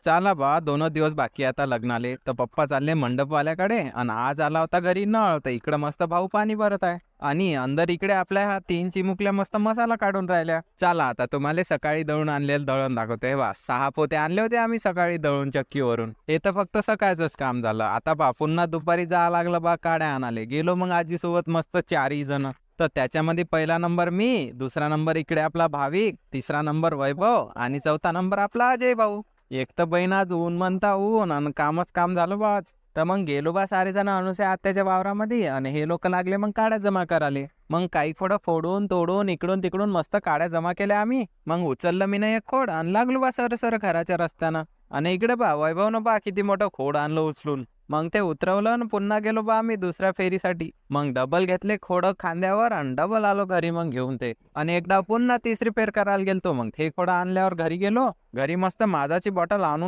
चला बा 2 दिवस बाकी आता लग्नाले. तर पप्पा चालले मंडपवाल्याकडे आणि आज आला होता घरी नळ. तर इकडं मस्त भाऊ पाणी भरत आहे आणि अंदर इकडे आपल्या ह्या 3 चिमुकल्या मस्त मसाला काढून राहिल्या. चला आता तुम्हाला सकाळी दळून आणलेलं दळण दाखवते. वा 6 पोते आणले होते आम्ही सकाळी दळून चक्कीवरून. हे तर फक्त सकाळचंच काम झालं. आता बा पुन्हा दुपारी जावं लागलं बा काड्या आणाले. गेलो मग आजीसोबत मस्त 4ही जण. तर त्याच्यामध्ये पहिला नंबर मी, दुसरा नंबर इकडे आपला भाविक, तिसरा नंबर वैभव आणि चौथा नंबर आपला अजय भाऊ. एक तर बहीण आज ऊन म्हणता ऊन आणि कामच काम झालं बा आज. तर मग गेलो बा सारे जण अनुसया आत्याच्या वावरामध्ये आणि हे लोक लागले मग काड्या जमा कराले. मग काही खोडं फोडून तोडून इकडून तिकडून मस्त काड्या जमा केल्या आम्ही. मग उचललं मी ना एक खोड आणि लागलो बा सर घराच्या रस्त्यानं. आणि इकडे बा वैभवनं बा किती मोठं खोड आणलं उचलून. मग ते उतरवलं आणि पुन्हा गेलो बा आम्ही दुसऱ्या फेरीसाठी. मग डबल घेतले खोडं खांद्यावर आणि डबल आलो घरी मग घेऊन ते. आणि एकदा पुन्हा तिसरी फेर करायला गेलतो. मग ते खोडं आणल्यावर घरी गेलो. घरी मस्त माझाची बॉटल आणून